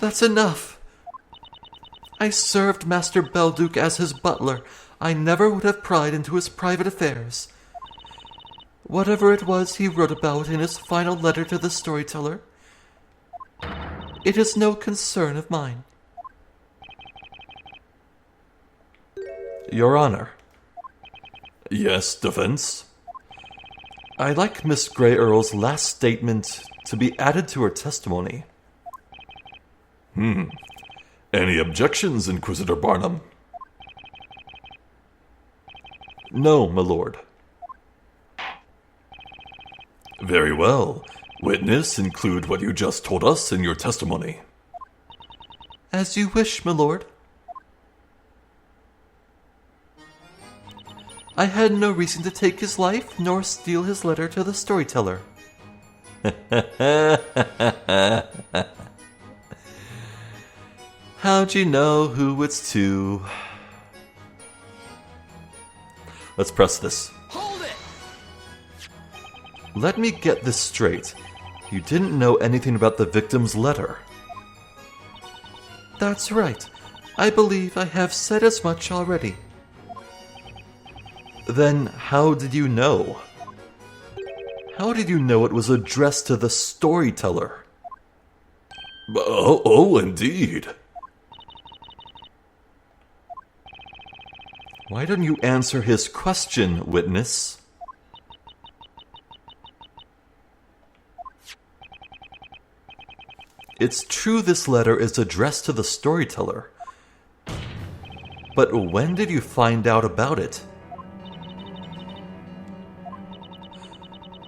That's enough. I served Master Belduke as his butler. I never would have pried into his private affairs. Whatever it was he wrote about in his final letter to the storyteller, it is no concern of mine. Your Honor. Yes, defense? I'd like Miss Grey Earl's last statement to be added to her testimony. Any objections, Inquisitor Barnum? No, my lord. Very well. Witness, include what you just told us in your testimony. As you wish, my lord. I had no reason to take his life, nor steal his letter to the storyteller. How'd you know who it's to? Let's press this. Hold it! Let me get this straight. You didn't know anything about the victim's letter. That's right. I believe I have said as much already. Then how did you know? How did you know it was addressed to the storyteller? Oh, indeed. Why don't you answer his question, witness? It's true this letter is addressed to the storyteller. But when did you find out about it?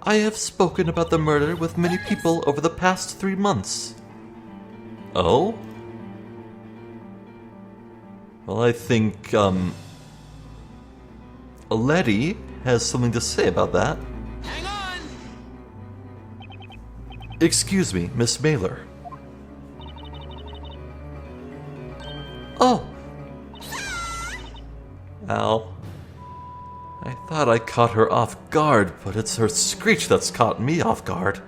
I have spoken about the murder with many people over the past 3 months. Oh? Well, I think, Letty has something to say about that. Hang on! Excuse me, Miss Mailer. Oh! Ow. I thought I caught her off guard, but it's her screech that's caught me off guard.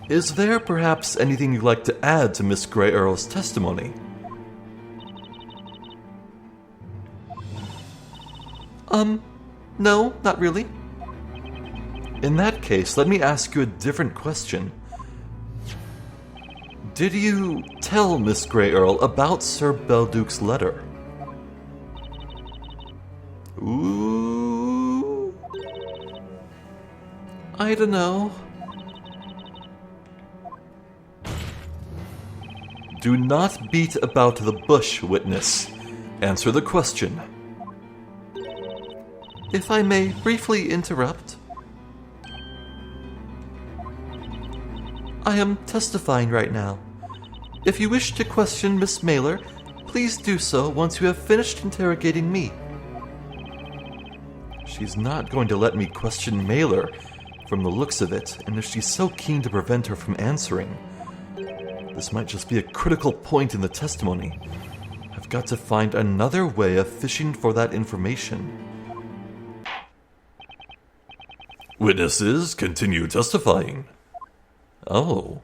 Is there perhaps anything you'd like to add to Miss Grey Earl's testimony? No, not really. In that case, let me ask you a different question. Did you tell Miss Grey Earl about Sir Belduke's letter? Ooh. I don't know. Do not beat about the bush, witness. Answer the question. If I may briefly interrupt. I am testifying right now. If you wish to question Miss Mailer, please do so once you have finished interrogating me. She's not going to let me question Mailer from the looks of it, and if she's so keen to prevent her from answering, this might just be a critical point in the testimony. I've got to find another way of fishing for that information. Witnesses, continue testifying. Oh.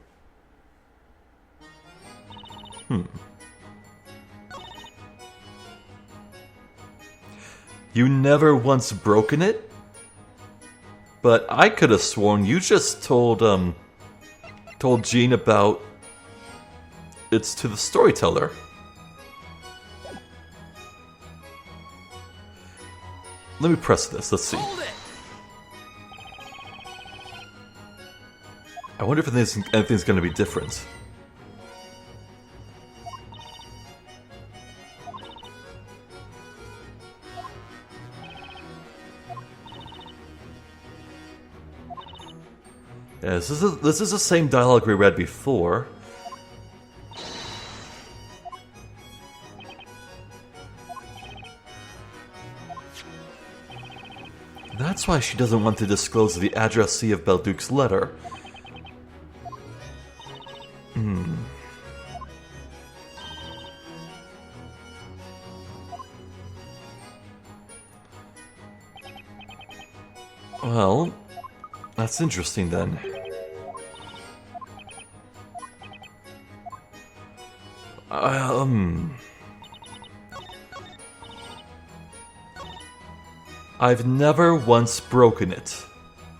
You never once broken it? But I could have sworn you just told Jean about it's to the storyteller. Let me press this, let's see. Hold it! I wonder if anything's going to be different. Yeah, this is the same dialogue we read before. That's why she doesn't want to disclose the addressee of Belduke's letter. Well, that's interesting then. I've never once broken it.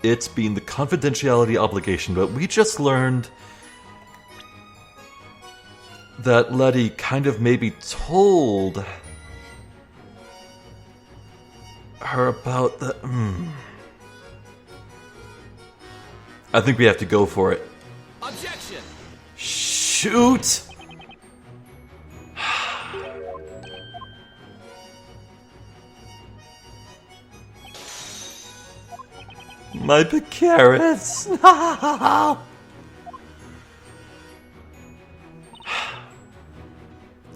It's been the confidentiality obligation, but we just learned that Letty kind of maybe told her about the... I think we have to go for it. Objection! Shoot! My big carrots!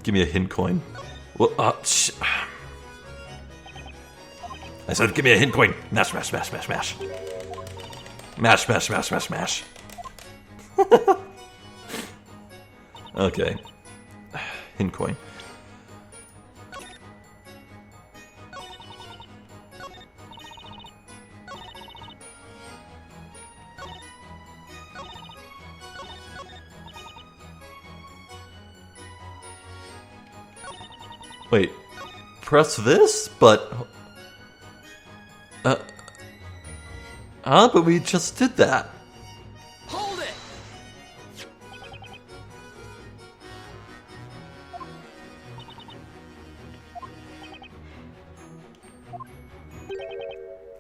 Give me a hint coin. Well, I said give me a hint coin. Mash, mash, mash, mash, mash. Mash, mash, mash, mash, mash. Okay. Hint coin. Wait, press this? But... but we just did that. Hold it!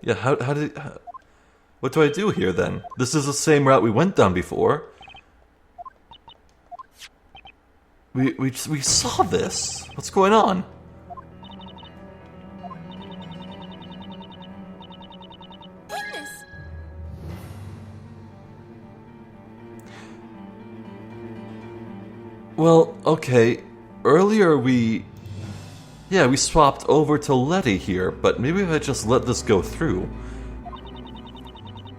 Yeah, how did... what do I do here, then? This is the same route we went down before. We saw this. What's going on? Witness. Well, okay. Earlier we swapped over to Letty here, but maybe if I just let this go through.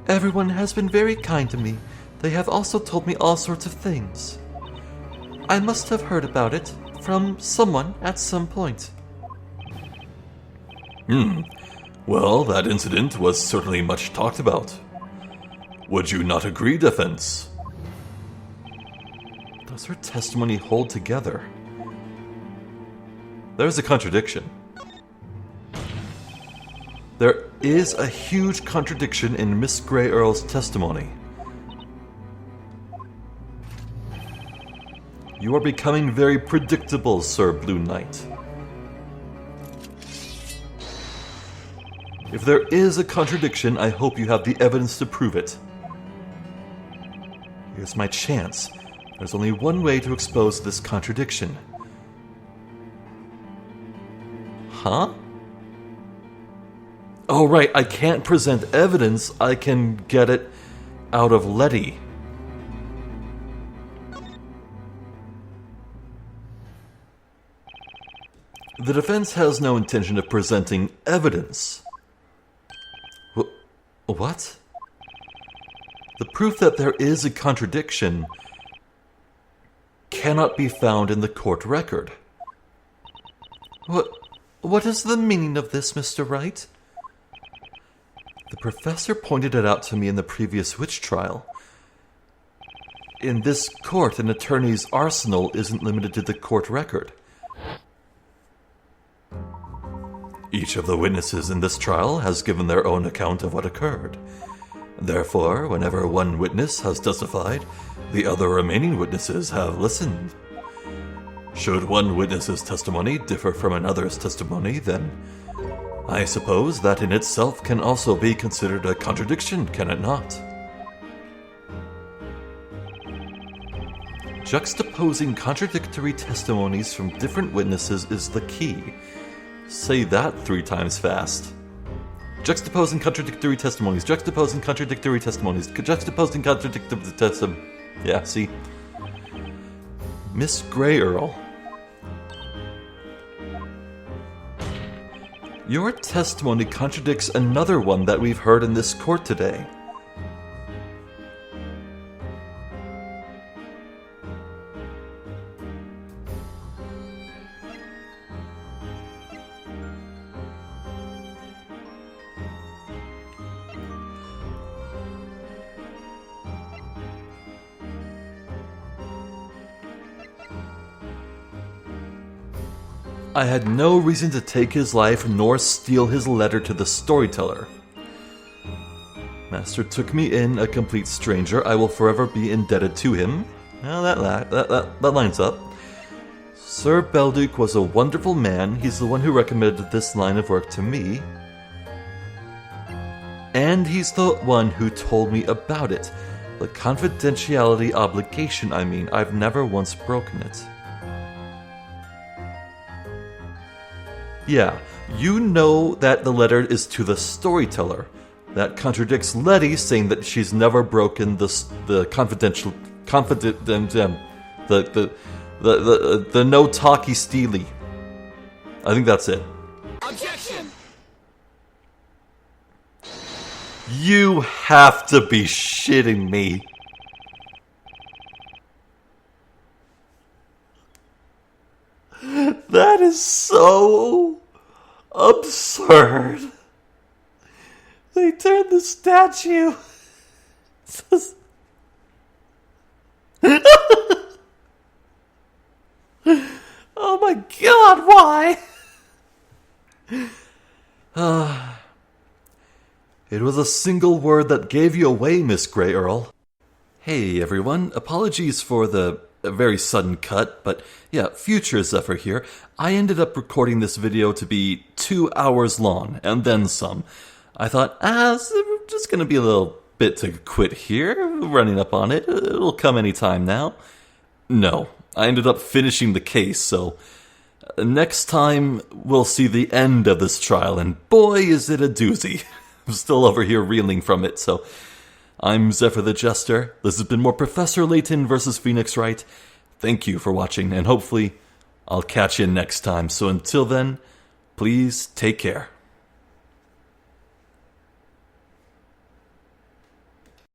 Everyone has been very kind to me. They have also told me all sorts of things. I must have heard about it from someone at some point. Well, that incident was certainly much talked about. Would you not agree, defense? Does her testimony hold together? There's a contradiction. There is a huge contradiction in Miss Grey Earl's testimony. You are becoming very predictable, Sir Blue Knight. If there is a contradiction, I hope you have the evidence to prove it. Here's my chance. There's only one way to expose this contradiction. Huh? Oh, right, I can't present evidence. I can get it out of Letty. The defense has no intention of presenting evidence. What? The proof that there is a contradiction cannot be found in the court record. What is the meaning of this, Mr. Wright? The professor pointed it out to me in the previous witch trial. In this court, an attorney's arsenal isn't limited to the court record. Each of the witnesses in this trial has given their own account of what occurred. Therefore, whenever one witness has testified, the other remaining witnesses have listened. Should one witness's testimony differ from another's testimony, then I suppose that in itself can also be considered a contradiction, can it not? Juxtaposing contradictory testimonies from different witnesses is the key. Say that 3 times fast. Juxtaposing contradictory testimonies, juxtaposing contradictory testimonies, juxtaposing contradictory testimonies. Yeah, see? Miss Grey Earl. Your testimony contradicts another one that we've heard in this court today. I had no reason to take his life nor steal his letter to the storyteller. Master took me in, a complete stranger. I will forever be indebted to him. Well, that lines up. Sir Belduke was a wonderful man. He's the one who recommended this line of work to me. And he's the one who told me about it. The confidentiality obligation, I mean. I've never once broken it. Yeah, you know that the letter is to the storyteller. That contradicts Letty saying that she's never broken the no talkie steely. I think that's it. Objection! You have to be shitting me. That is so absurd. They turned the statue. Oh my god, why? It was a single word that gave you away, Miss Grey Earl. Hey everyone, apologies for the very sudden cut, but yeah, future Zephyr here. I ended up recording this video to be 2 hours long, and then some. I thought, it's just gonna be a little bit to quit here, running up on it, it'll come anytime now. No, I ended up finishing the case, so next time we'll see the end of this trial, and boy is it a doozy. I'm still over here reeling from it, so I'm Zephyr the Jester. This has been more Professor Layton versus Phoenix Wright. Thank you for watching, and hopefully I'll catch you next time. So until then, please take care.